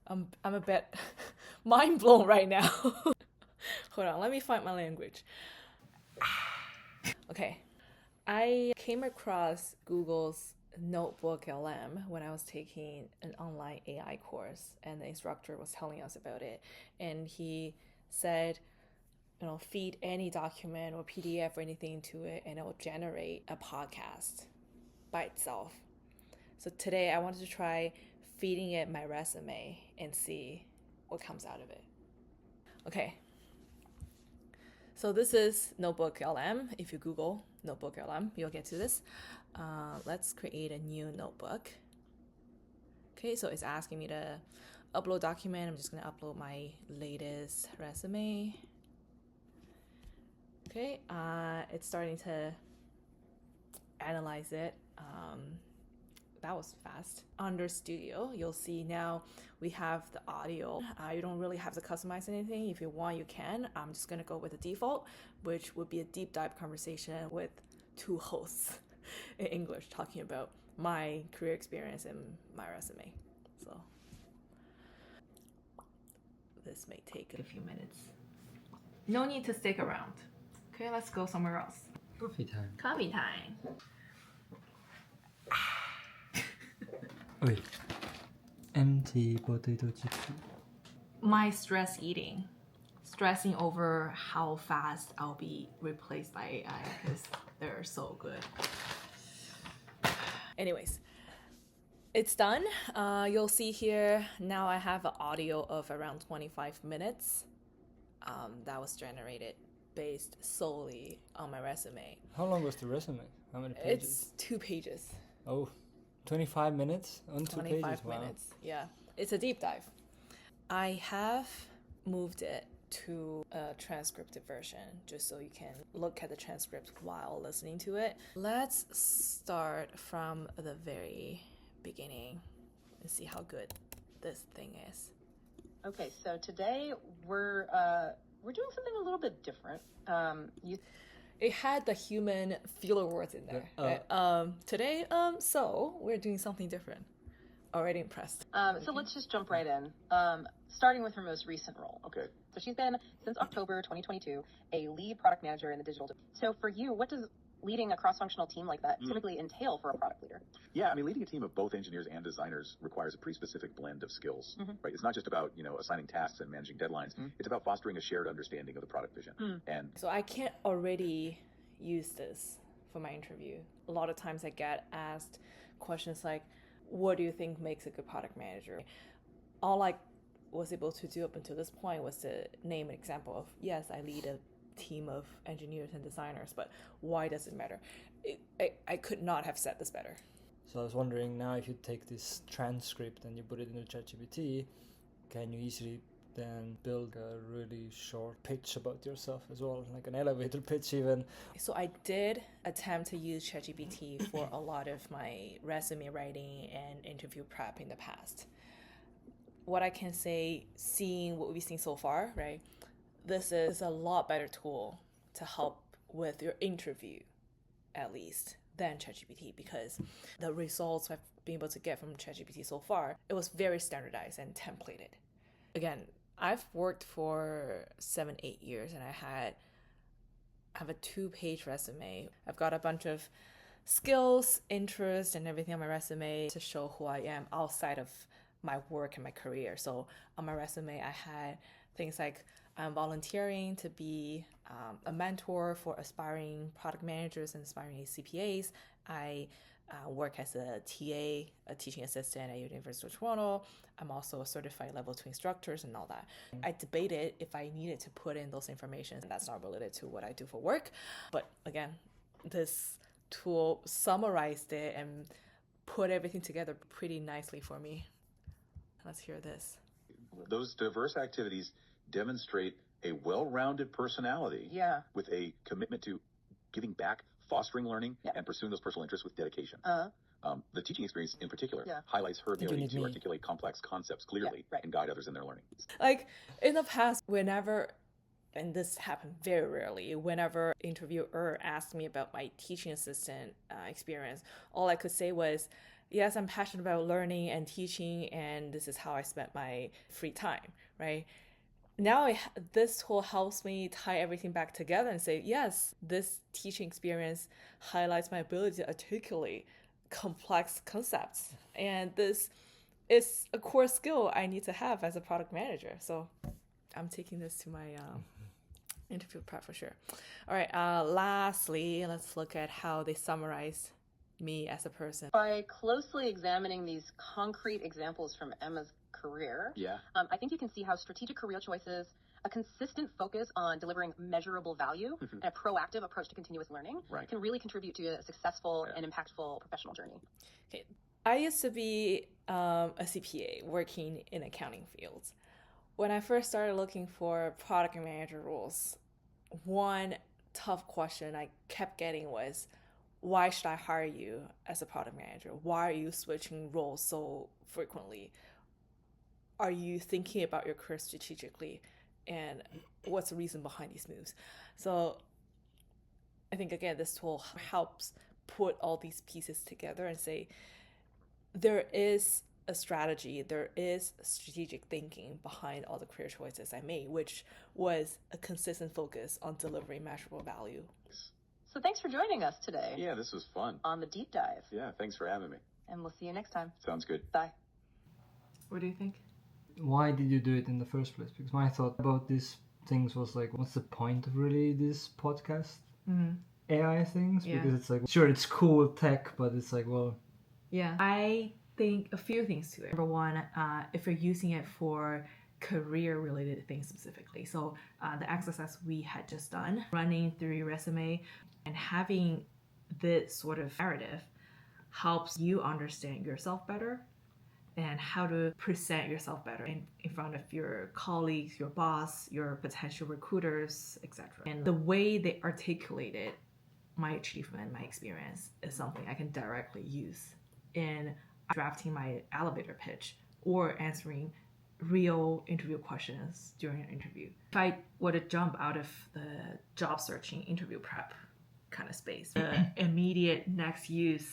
I'm a bit mind blown right now. Hold on, let me find my language. Okay. I came across Google's NotebookLM when I was taking an online AI course, and the instructor was telling us about it. And he said, feed any document or PDF or anything to it, and it will generate a podcast by itself. So today I wanted to try feeding it my resume and see what comes out of it. Okay. So this is NotebookLM. If you Google NotebookLM, you'll get to this. Let's create a new notebook. Okay, so it's asking me to upload document. I'm just going to upload my latest resume. Okay, it's starting to analyze it. That was fast. Under Studio, you'll see now we have the audio. You don't really have to customize anything. If you want, you can. I'm just gonna go with the default, which would be a deep dive conversation with two hosts in English talking about my career experience and my resume. So this may take a few minutes. No need to stick around. Okay, let's go somewhere else. Coffee time. Coffee time. Wait. Empty potato chips. My stress eating. Stressing over how fast I'll be replaced by AI because they're so good. Anyways, it's done. You'll see here now I have an audio of around 25 minutes that was generated based solely on my resume. How long was the resume? How many pages? It's 2 pages. Oh, 25 minutes on 2 pages? 25 minutes, yeah. It's a deep dive. I have moved it to a transcripted version just so you can look at the transcript while listening to it. Let's start from the very beginning and see how good this thing is. Okay, so today we're doing something a little bit different. It had the human filler words in there. Right? Today, so we're doing something different. Already impressed. So let's just jump right in. Starting with her most recent role. Okay. So she's been, since October 2022, a lead product manager in the digital. So for you, what does leading a cross-functional team like that typically entail for a product leader? Yeah, I mean, leading a team of both engineers and designers requires a pretty specific blend of skills, right? It's not just about, assigning tasks and managing deadlines. It's about fostering a shared understanding of the product vision. And so I can't already use this for my interview. A lot of times I get asked questions like, what do you think makes a good product manager? All I was able to do up until this point was to name an example of, yes, I lead a team of engineers and designers, but why does it matter? I could not have said this better. So I was wondering now, if you take this transcript and you put it into ChatGPT, can you easily then build a really short pitch about yourself as well, like an elevator pitch even? So I did attempt to use ChatGPT for a lot of my resume writing and interview prep in the past. What I can say, seeing what we've seen so far, right? This is a lot better tool to help with your interview, at least, than ChatGPT, because the results I've been able to get from ChatGPT so far, it was very standardized and templated. Again, I've worked for 7-8 years and I have a 2-page resume. I've got a bunch of skills, interests, and everything on my resume to show who I am outside of my work and my career. So on my resume, I had things like I'm volunteering to be a mentor for aspiring product managers and aspiring CPAs. I work as a TA, a teaching assistant at University of Toronto. I'm also a certified level 2 instructor and all that. I debated if I needed to put in those information. That's not related to what I do for work. But again, this tool summarized it and put everything together pretty nicely for me. Let's hear this. those diverse activities demonstrate a well-rounded personality with a commitment to giving back, fostering learning, and pursuing those personal interests with dedication. The teaching experience in particular highlights her ability to articulate complex concepts clearly and guide others in their learning. Like in the past, whenever, and this happened very rarely, whenever interviewer asked me about my teaching assistant experience, all I could say was, yes, I'm passionate about learning and teaching, and this is how I spent my free time, right? Now this tool helps me tie everything back together and say, yes, this teaching experience highlights my ability to articulate complex concepts. And this is a core skill I need to have as a product manager. So I'm taking this to my interview prep for sure. All right, lastly, let's look at how they summarize me as a person. By closely examining these concrete examples from Emma's career, I think you can see how strategic career choices, a consistent focus on delivering measurable value, and a proactive approach to continuous learning can really contribute to a successful and impactful professional journey. Okay. I used to be a CPA working in accounting fields. When I first started looking for product manager roles, one tough question I kept getting was, why should I hire you as a product manager? Why are you switching roles so frequently? Are you thinking about your career strategically? And what's the reason behind these moves? So I think, again, this tool helps put all these pieces together and say, there is a strategy, there is strategic thinking behind all the career choices I made, which was a consistent focus on delivering measurable value. So thanks for joining us today. Yeah, this was fun. On the deep dive. Yeah, thanks for having me. And we'll see you next time. Sounds good. Bye. What do you think? Why did you do it in the first place? Because my thought about these things was like, what's the point of really this podcast? AI things? Because it's like, sure, it's cool tech, but it's like, well... Yeah, I think a few things to it. Number one, if you're using it for career-related things specifically. So the exercise we had just done, running through your resume and having this sort of narrative helps you understand yourself better and how to present yourself better in front of your colleagues, your boss, your potential recruiters, etc. And the way they articulated my achievement, my experience is something I can directly use in drafting my elevator pitch or answering real interview questions during an interview. If I were to jump out of the job searching interview prep kind of space, the immediate next use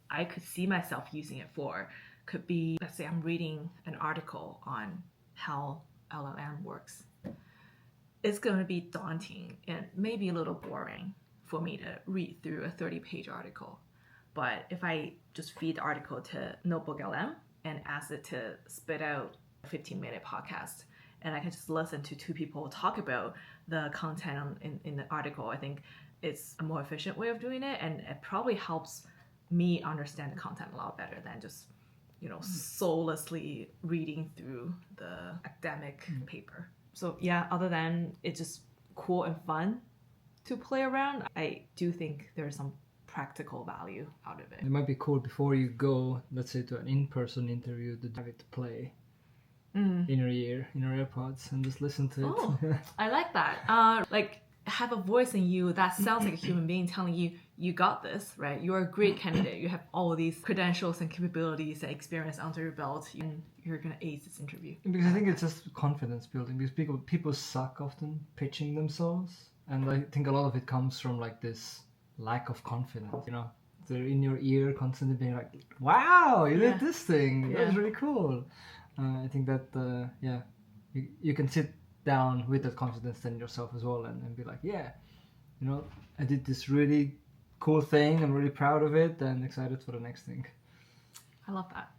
I could see myself using it for could be, let's say I'm reading an article on how LLM works. It's going to be daunting and maybe a little boring for me to read through a 30-page article. But if I just feed the article to NotebookLM and ask it to spit out a 15-minute podcast, and I can just listen to two people talk about the content in the article, I think it's a more efficient way of doing it, and it probably helps me understand the content a lot better than just, soullessly reading through the academic paper. So yeah, other than it's just cool and fun to play around, I do think there's some practical value out of it. It might be cool before you go, let's say, to an in-person interview, to have it play in your ear, in your AirPods, and just listen to it. Oh, I like that. Like, have a voice in you that sounds like a human being telling you, you got this, right? You're a great candidate. You have all these credentials and capabilities and experience under your belt, and you're going to ace this interview. Because I think it's just confidence building, because people suck often pitching themselves, and I think a lot of it comes from like this lack of confidence, they're in your ear constantly being like, wow, you did this thing, that was really cool. I think that you can sit down with that confidence in yourself as well and be like, yeah, I did this really cool thing, I'm really proud of it and excited for the next thing. I love that.